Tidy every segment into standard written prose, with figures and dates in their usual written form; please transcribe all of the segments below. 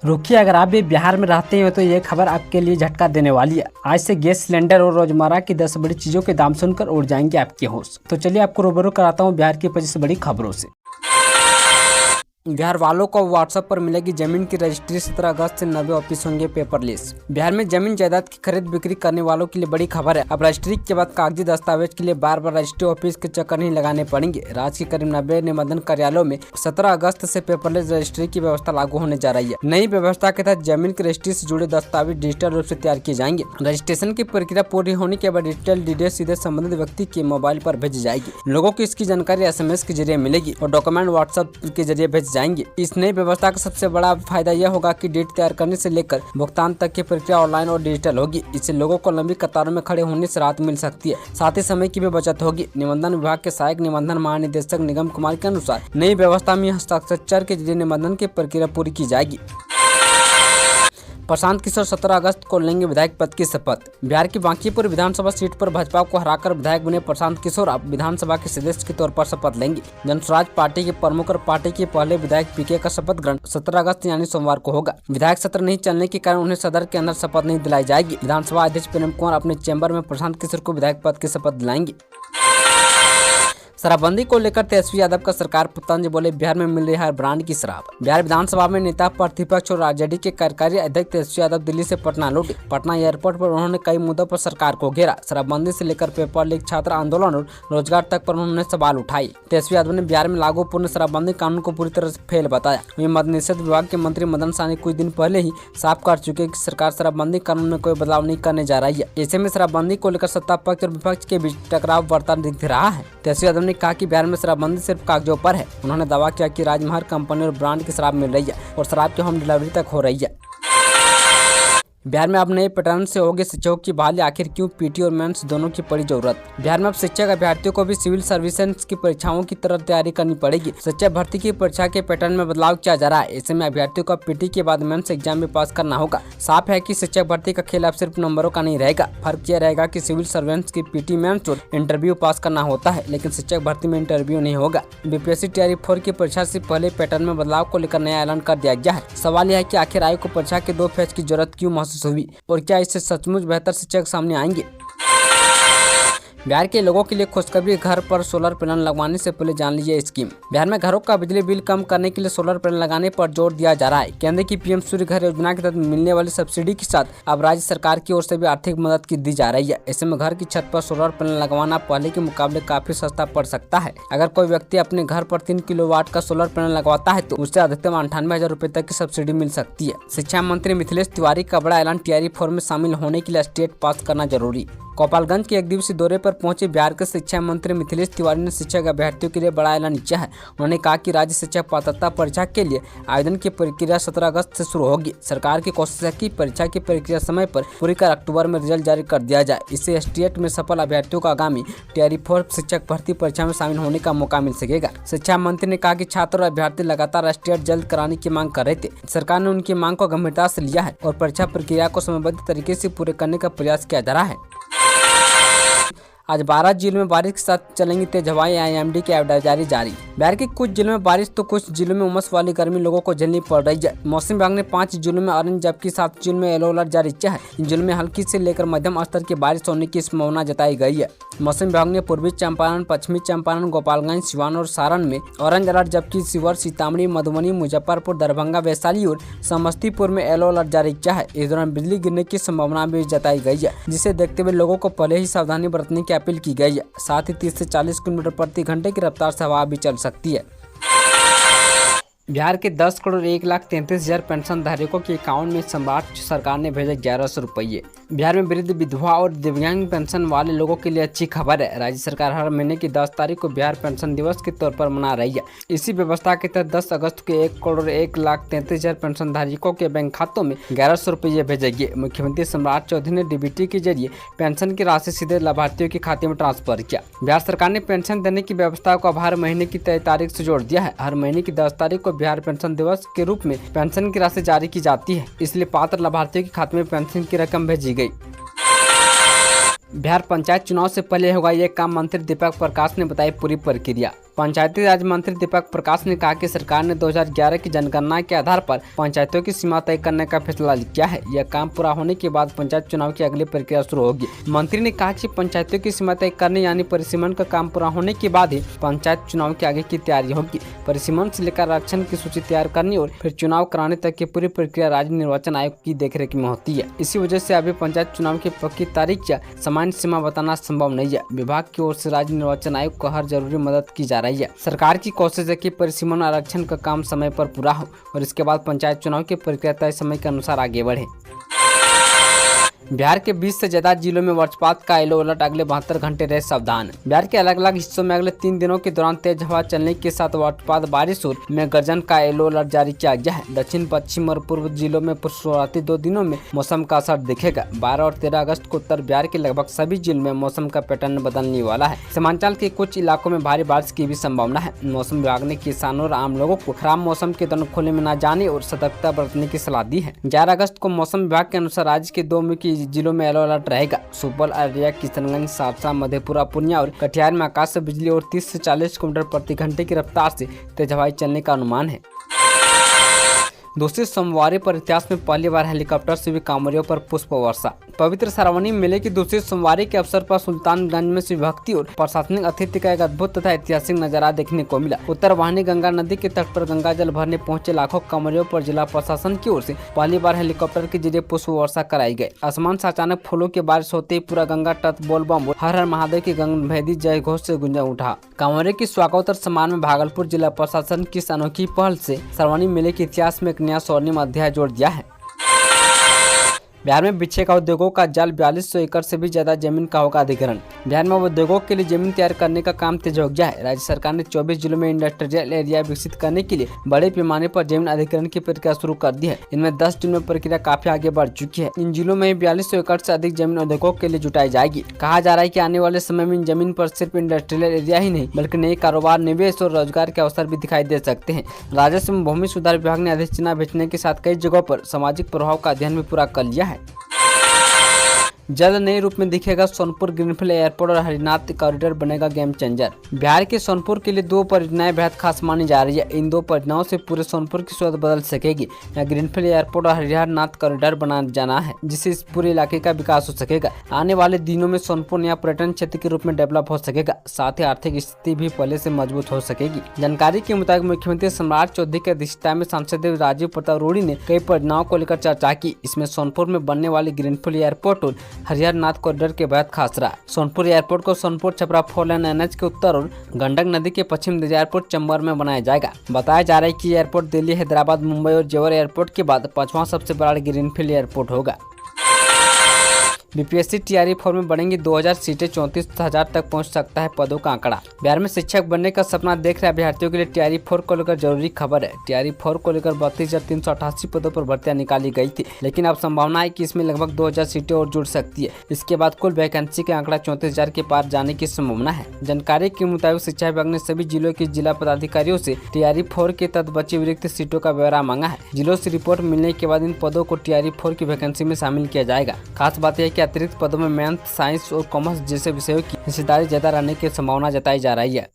रुकिए, अगर आप भी बिहार में रहते हैं तो ये खबर आपके लिए झटका देने वाली है। आज से गैस सिलेंडर और रोजमर्रा की 10 बड़ी चीजों के दाम सुनकर उड़ जाएंगे आपके होश। तो चलिए आपको रूबरू कराता हूँ बिहार की 25 बड़ी खबरों से। बिहार वालों को व्हाट्सएप पर मिलेगी जमीन की रजिस्ट्री। 17 अगस्त से 90 ऑफिस होंगे पेपरलेस। बिहार में जमीन जायदाद की खरीद बिक्री करने वालों के लिए बड़ी खबर है। अब रजिस्ट्री के बाद कागजी दस्तावेज के लिए बार बार रजिस्ट्री ऑफिस के चक्कर नहीं लगाने पड़ेंगे। राज्य के करीब 90 निबंधन कार्यालयों में 17 अगस्त से पेपरलेस रजिस्ट्री की व्यवस्था लागू होने जा रही है। नई व्यवस्था के तहत जमीन की रजिस्ट्री से जुड़े दस्तावेज डिजिटल रूप से तैयार किए जाएंगे। रजिस्ट्रेशन की प्रक्रिया पूरी होने के बाद डिजिटल डिटेल सीधे संबंधित व्यक्ति के मोबाइल पर भेजी जाएगी। लोगों को इसकी जानकारी SMS के जरिए मिलेगी और डॉक्यूमेंट व्हाट्सएप के जरिए भेजे जाएंगे। इस नई व्यवस्था का सबसे बड़ा फायदा यह होगा कि डेट तैयार करने से लेकर भुगतान तक की प्रक्रिया ऑनलाइन और डिजिटल होगी। इससे लोगों को लंबी कतारों में खड़े होने से राहत मिल सकती है, साथ ही समय की भी बचत होगी। निबंधन विभाग के सहायक निबंधन महानिदेशक निगम कुमार के अनुसार नई व्यवस्था में हस्ताक्षर के जरिए निबंधन की प्रक्रिया पूरी की जाएगी। प्रशांत किशोर 17 अगस्त को लेंगे विधायक पद की शपथ। बिहार की बांकीपुर विधानसभा सीट पर भाजपा को हराकर विधायक बने प्रशांत किशोर अब विधानसभा के सदस्य के तौर पर शपथ लेंगे। जनस्वराज पार्टी के प्रमुख और पार्टी के पहले विधायक PK का शपथ ग्रहण 17 अगस्त यानी सोमवार को होगा। विधायक सत्र नहीं चलने के कारण उन्हें सदन के अंदर शपथ नहीं दिलाई जाएगी। विधानसभा अध्यक्ष प्रेम कुमार अपने चैम्बर में प्रशांत किशोर को विधायक पद की शपथ दिलाएंगे। शराबबंदी को लेकर तेजस्वी यादव का सरकार पर तंज बोले, बिहार में मिल रही है ब्रांड की शराब। बिहार विधानसभा में नेता प्रतिपक्ष और RJD के कार्यकारी अध्यक्ष तेजस्वी यादव दिल्ली से पटना लौटे। पटना एयरपोर्ट पर उन्होंने कई मुद्दों पर सरकार को घेरा। शराबबंदी से लेकर पेपर लीक, छात्र आंदोलन और रोजगार तक पर उन्होंने सवाल उठाए। तेजस्वी यादव ने बिहार में लागू पूर्ण शराबबंदी कानून को पूरी तरह से फेल बताया। वहीं मद्य निषेध विभाग के मंत्री मदन साहनी कुछ दिन पहले ही साफ कर चुके कि सरकार शराबबंदी कानून में कोई बदलाव नहीं करने जा रही है। ऐसे में शराबबंदी को लेकर सत्ता पक्ष और विपक्ष के बीच टकराव बढ़ता दिख रहा है। तेजस्वी यादव ने कहा कि बिहार में शराबबंदी सिर्फ कागजों पर है। उन्होंने दावा किया कि राज्य में हर कंपनी और ब्रांड की शराब मिल रही है और शराब की होम डिलीवरी तक हो रही है। बिहार में अब नए पैटर्न से होगी शिक्षकों की बहाली। आखिर क्यों PT और मेंस दोनों की पड़ी जरूरत। बिहार में अब शिक्षक अभ्यर्थियों को भी सिविल सर्विसेज की परीक्षाओं की तरह तैयारी करनी पड़ेगी। शिक्षक भर्ती की परीक्षा के पैटर्न में बदलाव किया जा रहा है। ऐसे में अभ्यर्थियों को PT के बाद मेंस एग्जाम में पास करना होगा। साफ है कि शिक्षक भर्ती का खेल अब सिर्फ नंबरों का नहीं रहेगा। फर्क यह रहेगा कि सिविल सर्वेंट्स की PT, मेंस और इंटरव्यू पास करना होता है, लेकिन शिक्षक भर्ती में इंटरव्यू नहीं होगा। BPSC Tier 4 की परीक्षा से पहले पैटर्न में बदलाव को लेकर नया ऐलान कर दिया गया है। सवाल यह है कि आखिर आयोग को परीक्षा के 2 फेज की जरूरत क्यों महसूस हुई और क्या इससे सचमुच बेहतर शिक्षक सामने आएंगे। बिहार के लोगों के लिए खुशखबरी, घर पर सोलर पैनल लगवाने से पहले जान लीजिए स्कीम। बिहार में घरों का बिजली बिल कम करने के लिए सोलर पैनल लगाने पर जोर दिया जा रहा है। केंद्र की PM सूर्य घर योजना के तहत मिलने वाली सब्सिडी के साथ अब राज्य सरकार की ओर से भी आर्थिक मदद की दी जा रही है। ऐसे में घर की छत पर सोलर पैनल लगवाना पहले के मुकाबले काफी सस्ता पड़ सकता है। अगर कोई व्यक्ति अपने घर पर 3 किलोवाट का सोलर पैनल लगवाता है तो उसे अधिकतम 98,000 रुपए तक की सब्सिडी मिल सकती है। शिक्षा मंत्री मिथिलेश तिवारी का बड़ा ऐलान, Tier 4 में शामिल होने के लिए स्टेट पास करना जरूरी। गोपालगंज के 1 दिवसीय दौरे पर पहुंचे बिहार के शिक्षा मंत्री मिथिलेश तिवारी ने शिक्षक अभ्यर्थियों के लिए बड़ा ऐलान किया है। उन्होंने कहा कि राज्य शिक्षक पात्रता परीक्षा के लिए आवेदन की प्रक्रिया 17 अगस्त से शुरू होगी। सरकार की कोशिश है कि परीक्षा की प्रक्रिया समय पर पूरी कर अक्टूबर में रिजल्ट जारी कर दिया जाए। इससे स्टेट में सफल अभ्यर्थियों को आगामी Tier 4 शिक्षक भर्ती परीक्षा में शामिल होने का मौका मिल सकेगा। शिक्षा मंत्री ने कहा कि छात्र और अभ्यर्थी लगातार स्टेट जल्द कराने की मांग कर रहे थे। सरकार ने उनकी मांग को गंभीरता से लिया है और परीक्षा प्रक्रिया को समयबद्ध तरीके से पूरे करने का प्रयास किया जा रहा है। आज 12 जिलों में बारिश के साथ चलेंगी तेज हवाएं। IMD की एडवाइजरी जारी। बिहार के कुछ जिलों में बारिश तो कुछ जिलों में उमस वाली गर्मी लोगों को झेलनी पड़ रही है। मौसम विभाग ने 5 जिलों में ऑरेंज जबकि 7 जिलों में येलो अलर्ट जारी किया है। इन जिलों में हल्की से लेकर मध्यम स्तर की बारिश होने की संभावना जताई गई है। मौसम विभाग ने पूर्वी चंपारण, पश्चिमी चंपारण, गोपालगंज, सिवान और सारण में ऑरेंज अलर्ट जबकि शिवहर, सीतामढ़ी, मधुबनी, मुजफ्फरपुर, दरभंगा, वैशाली और समस्तीपुर में येलो अलर्ट जारी किया है। इस दौरान बिजली गिरने की संभावना भी जताई गई है, जिसे देखते हुए लोगों को पहले ही सावधानी बरतने की अपील की गई है। साथ ही 30 से 40 किलोमीटर प्रति घंटे की रफ्तार से हवा भी चल सकती है। बिहार के 10 करोड़ 1,33,000 पेंशन धारकों के अकाउंट में सम्राट सरकार ने भेजे 1100 रुपये। बिहार में वृद्ध, विधवा और दिव्यांग पेंशन वाले लोगों के लिए अच्छी खबर है। राज्य सरकार हर महीने की 10 तारीख को बिहार पेंशन दिवस के तौर पर मना रही है। इसी व्यवस्था के तहत 10 अगस्त को 1 करोड़ 1,33,000 पेंशन धारकों के बैंक खातों में 1100 रुपये भेजेंगे। मुख्यमंत्री सम्राट चौधरी ने DBT के जरिए पेंशन की राशि सीधे लाभार्थियों के खाते में ट्रांसफर किया। बिहार सरकार ने पेंशन देने की व्यवस्था को अब हर महीने की तय तारीख से जोड़ दिया है। हर महीने की 10 तारीख को बिहार पेंशन दिवस के रूप में पेंशन की राशि जारी की जाती है, इसलिए पात्र लाभार्थियों के खाते में पेंशन की रकम भेजी गई। बिहार पंचायत चुनाव से पहले होगा ये काम, मंत्री दीपक प्रकाश ने बताई पूरी प्रक्रिया। पंचायती राज मंत्री दीपक प्रकाश ने कहा कि सरकार ने 2011 की जनगणना के आधार पर पंचायतों की सीमा तय करने का फैसला किया है। यह काम पूरा होने के बाद पंचायत चुनाव की अगली प्रक्रिया शुरू होगी। मंत्री ने कहा कि पंचायतों की सीमा तय करने यानी परिसीमन का काम पूरा होने के बाद ही पंचायत चुनाव की आगे की तैयारी होगी। परिसीमन से लेकर आरक्षण की सूची तैयार करने और फिर चुनाव कराने तक की पूरी प्रक्रिया राज्य निर्वाचन आयोग की देखरेख में होती है। इसी वजह से अभी पंचायत चुनाव की पक्की तारीख या सामान्य सीमा बताना संभव नहीं है। विभाग की ओर से राज्य निर्वाचन आयोग को हर जरूरी मदद की जा रही है। सरकार की कोशिश है कि परिसीमन आरक्षण का काम समय पर पूरा हो और इसके बाद पंचायत चुनाव की प्रक्रिया तय समय के अनुसार आगे बढ़े। बिहार के 20 से ज्यादा जिलों में वज्रपात का येलो अलर्ट, अगले 72 घंटे रहे सावधान। बिहार के अलग अलग हिस्सों में अगले 3 दिनों के दौरान तेज हवा चलने के साथ वज्रपात, बारिश और मेघ गर्जन का येलो अलर्ट जारी किया गया है। दक्षिण पश्चिम और पूर्व जिलों में शुरुआती 2 दिनों में मौसम का असर दिखेगा। 12 और 13 अगस्त को उत्तर बिहार के लगभग सभी जिलों में मौसम का पैटर्न बदलने वाला है। सीमांचल के कुछ इलाकों में भारी बारिश की भी संभावना है। मौसम विभाग ने किसानों और आम लोगों को खराब मौसम के दौरान खुले में न जाने और सतर्कता बरतने की सलाह दी है। 11 अगस्त को मौसम विभाग के अनुसार राज्य के 2 मुख्य जिलों में येलो अलर्ट रहेगा। सुपौल, अररिया, किशनगंज, सहरसा, मधेपुरा, पूर्णिया और कटिहार में आकाश से बिजली और 30 से 40 किलोमीटर प्रति घंटे की रफ्तार से तेज हवाएं चलने का अनुमान है। दूसरे सोमवार पर इतिहास में पहली बार हेलीकॉप्टर से भी कांवरियों पर पुष्प वर्षा। पवित्र श्रावणी मेले की दूसरी सोमवारी के अवसर पर सुल्तानगंज में शिव भक्ति और प्रशासनिक आतिथ्य का एक अद्भुत तथा ऐतिहासिक नजारा देखने को मिला। उत्तर वाहिनी गंगा नदी के तट पर गंगा जल भरने पहुंचे लाखों कांवरियों पर जिला प्रशासन की ओर से पहली बार हेलीकॉप्टर के जरिए पुष्प वर्षा कराई गई। आसमान से अचानक फूलों की बारिश होते ही पूरा गंगा तट बोल बम हर हर महादेव की गंगभेदी जय घोष से गुंजा उठा। कांवरियों की स्वागतोत्तर सम्मान में भागलपुर जिला प्रशासन की इस अनोखी पहल से श्रावणी मेले के इतिहास में एक नया स्वर्णिम अध्याय जोड़ दिया है। बिहार में बिछे का उद्योगों का जाल, 4200 एकड़ से भी ज्यादा जमीन का होगा अधिग्रहण। बिहार में उद्योगों के लिए जमीन तैयार करने का काम तेज हो गया है। राज्य सरकार ने 24 जिलों में इंडस्ट्रियल एरिया विकसित करने के लिए बड़े पैमाने पर जमीन अधिग्रहण की प्रक्रिया शुरू कर दी है। इनमें 10 जिलों में प्रक्रिया काफी आगे बढ़ चुकी है। इन जिलों में 4200 एकड़ से अधिक जमीन उद्योगों के लिए जुटाई जाएगी। कहा जा रहा है कि आने वाले समय में इन जमीन पर सिर्फ इंडस्ट्रियल एरिया ही नहीं बल्कि नए कारोबार, निवेश और रोजगार के अवसर भी दिखाई दे सकते हैं। राजस्व एवं भूमि सुधार विभाग ने अधिसूचना भेजने के साथ कई जगहों पर सामाजिक प्रभाव का अध्ययन भी पूरा कर लिया है। जल्द नए रूप में दिखेगा सोनपुर ग्रीनफील्ड एयरपोर्ट और हरिनाथ कॉरिडोर बनेगा गेम चेंजर। बिहार के सोनपुर के लिए 2 परियोजनाएं बेहद खास मानी जा रही है। इन 2 परियोजनाओं से पूरे सोनपुर की सूरत बदल सकेगी। यहाँ ग्रीनफील्ड एयरपोर्ट और हरिनाथ कॉरिडोर बनाया जाना है जिससे इस पूरे इलाके का विकास हो सकेगा। आने वाले दिनों में सोनपुर नया पर्यटन क्षेत्र के रूप में डेवलप हो सकेगा। साथ ही आर्थिक स्थिति भी पहले से मजबूत हो सकेगी। जानकारी के मुताबिक मुख्यमंत्री सम्राट चौधरी की अध्यक्षता में सांसद राजीव प्रताप रूडी ने कई परियोजनाओं को लेकर चर्चा की। इसमें सोनपुर में बनने वाली ग्रीनफील्ड एयरपोर्ट और हरिहरनाथ कॉरिडोर के बेहद खास रहा। सोनपुर एयरपोर्ट को सोनपुर छपरा 4 लेन एनएच के उत्तर और गंडक नदी के पश्चिम एयरपोर्ट चंबर में बनाया जाएगा। बताया जा रहा है कि एयरपोर्ट दिल्ली, हैदराबाद, मुंबई और जेवर एयरपोर्ट के बाद 5वां सबसे बड़ा ग्रीनफील्ड एयरपोर्ट होगा। बीपीएससी टीआरई फॉर्म में बढ़ेंगी 2000 सीटें, 34,000 तक पहुंच सकता है पदों का आंकड़ा। बिहार में शिक्षक बनने का सपना देख रहे अभ्यर्थियों के लिए टीआरई 4 को लेकर जरूरी खबर है। टीआरई 4 को लेकर 32,388 पदों पर भर्तियां निकाली गई थी, लेकिन अब संभावना है कि इसमें लगभग 2000 सीटें और जुड़ सकती है। इसके बाद कुल वैकेंसी का आंकड़ा 34,000 के पार जाने की संभावना है। जानकारी के मुताबिक शिक्षा विभाग ने सभी जिलों के जिला पदाधिकारियों से टीआरई 4 के तहत बची रिक्त सीटों का ब्यौरा मांगा है। जिलों से रिपोर्ट मिलने के बाद इन पदों को टीआरई 4 की वैकेंसी में शामिल किया जाएगा। खास बात यह कि अतिरिक्त पदों में मैथ, साइंस और कॉमर्स जैसे विषयों की हिस्सेदारी ज्यादा रहने की संभावना जताई जा रही है।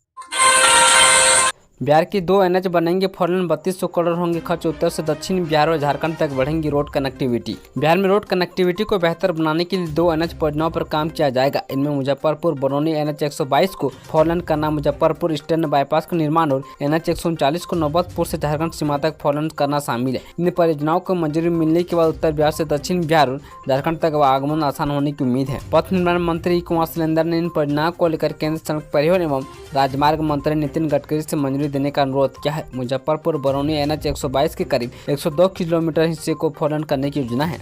बिहार की 2 एनएच बनेंगे 4 लेन, 3200 करोड़ होंगे खर्च। उत्तर से दक्षिण बिहार और झारखंड तक बढ़ेंगी रोड कनेक्टिविटी। बिहार में रोड कनेक्टिविटी को बेहतर बनाने के लिए 2 एनएच परियोजनाओं पर काम किया जाएगा। इनमें मुजफ्फरपुर बरौनी एनएच 122 को 4 लेन करना, मुजफ्फरपुर ईस्टर्न बाईपास का निर्माण और एनएच 139 को नौबतपुर से झारखंड सीमा तक 4 लेन करना शामिल है। इन परियोजनाओं को मंजूरी मिलने के बाद उत्तर बिहार से दक्षिण बिहार और झारखंड तक आगमन आसान होने की उम्मीद है। पथ निर्माण मंत्री कुमार शैलेंद्र ने इन परियोजनाओं को लेकर केंद्र सड़क परिवहन एवं राजमार्ग मंत्री नितिन गडकरी से मंजूरी देने का अनुरोध किया है। मुजफ्फरपुर बरौनी एनएच 122 के करीब 102 किलोमीटर हिस्से को 4 लेन करने की योजना है।